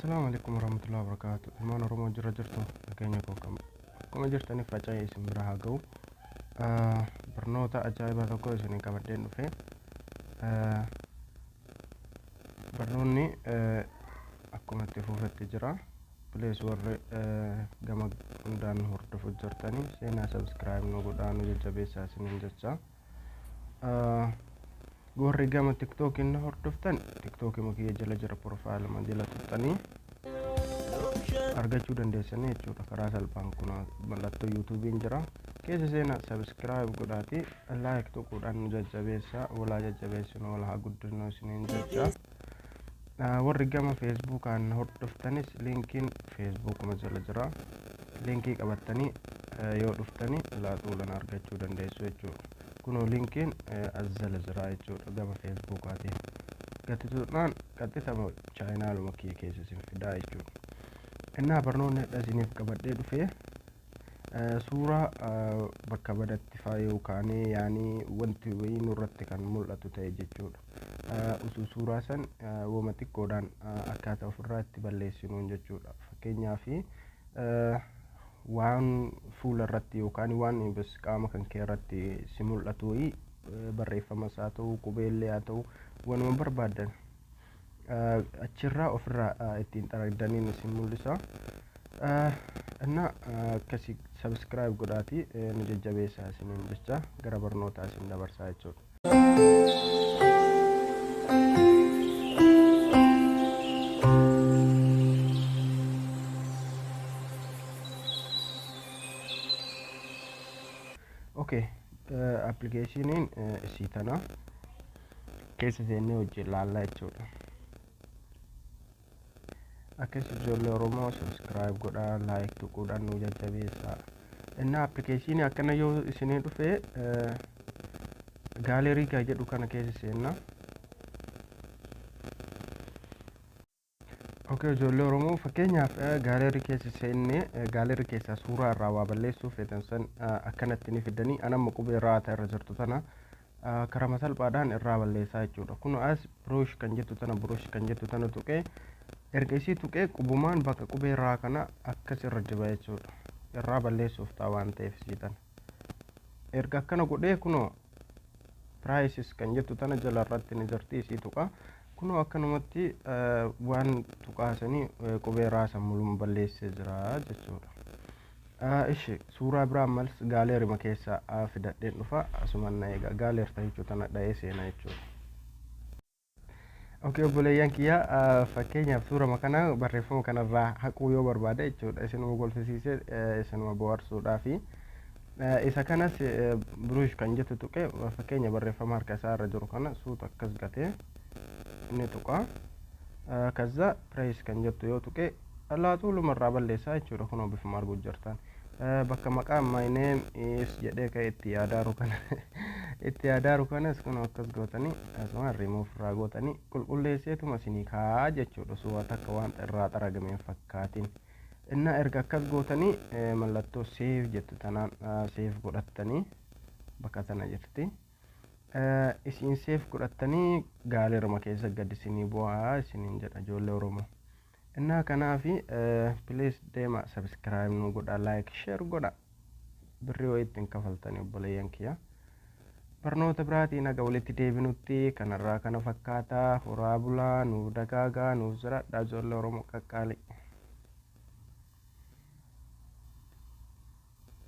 السلام عليكم ورحمة الله وبركاته. المانا رومو جرجرتو كينيا كوكم كما جرتني فاجاي اسم براها جو برنوتا أجايبا توكو اسمين كابدين في برنوني أكما تفوفة تجرا بليس ورّي جمع دان هورد فجرتني سينا سبسكرايب نوغو دانو ججابيسا سنين ججا gorri gama tiktok in hordoftan tiktok makiya jala jira profile ma jala tuttani argachuu dandeessanii jechuudha karaa salphaan kun mallattoo youtube in jira keessa seena subscribe godhaati like tuquudhaan nu jajjabeessa walaa jajjabeessinu walaa guddinoo isiniin jecha warri gama facebook an hordoftanis linkiin facebook ma jala jira linkii qabattanii yoo dhuftanii laatuulan argachuu dandeessu jechuudha kuno linkin azzala jira jechuudha gama facebook ati gatituudhaan qaxxitama channel makii keessa sin fidaa jechuudha inna barnoonni dhasiniif qabadhee dhufee suuraa bakka badatti faayuu kaanee yaani wanti wayii nurratti kan mul'atu ta'e jechuudha suuraa san wama xiqqoodhaan akkaataa ofirraa itti balleessinuun jechuudha fakkeenyaaf waan fuula irratti yookaan waan bas qaama kan kee irratti si mul'atu barreeffama isaa ta'uu qubeellee haa ta'u wanuma barbaadan achirraa ofirraa ittiin xaragdaniin si mul'isa inna akkasi subscribe godhaati nu jajjabeessaa isiniin jecha gara barnootaa isin dabarsaa jechuudha. Okay, applicationin isitana keessa seenne hojii laallaa jechuudha. Akkasii ijoollee Oromoo subscribe godhaa like tuquudhaan nu jajjabeessaa. Inna applicationii akkana yoo isinii dhufee gaalerii gaa jedhu kana keessa seenna. Okay, ijoollee Oromoo fakkeenyaaf gaalerii keessa seenne gaalerii keessa suuraa irraa waa balleessuuf feetan san akkanatti ni fidanii anamma qubee raata irra jirtu tana karaa salphaadhaan irraa balleessaa jechuudha. Kun as brush kan jettu tana tuqee erga isii tuqee qubumaan bakka qubee irraa kana akkas irra diba jechuudha. Irraa balleessuuf ta'a waan ta'eef siitan. Erga akkana godhee kunoo prices kan jettu tana jala irratti ni jirti isii tuqa. Kuno akkanumatti waan tuqaasanii qubee raasan mul'uma balleessee jira jechuudha. Ishi suuraa biraa mals gaaleerima keessa fidadheen dhufa asuman na eega gaaleerta jechuudha tana dha'ee seena jechuudha. Okay, obboleeyyan kiyya fakkeenyaaf suuraa kana barreeffama kanarraa haquu yoo barbaada jechuudha isinuma golfisiisee isinuma bohaarsuudhaafi isa kanas brush kan jettu tuqee fakkeenya barreeffama harka isaa irra jiru kana suuta akkas gatee inni tuqa kaza price kan jettu yoo tuqe allaatu lumarraa balleessaa jechuudha kunoo bifuma arguu jirtan bakka maqaa my name is jedhee ka itti yaadaaru kanas kunoo akkas gootanii asuma remove irraa gootanii qulqulleesseetuma isinii kaa jechuudha suura takka waan irraa xaragameen fakkaatiin inna erga akkas gootanii mallattoo save jettu tanaan save godhattanii bakka tana jirti isin save godhattanii gaaleeruma keessa gad isinii bu'aa isiniin jedha ijoollee Oromoo. Inna kanaafi please deema subscribe nu godha like share godha birrii yoo ittiin kafaltanii obboleeyyan kiyya. Barnoota biraatiin aga walitti deebinutti kanarraa kana fakkaataa horaa bulaa nuuf dagaagaa nuuf jiraadhaa ijoollee Oromoo qaqqaalii.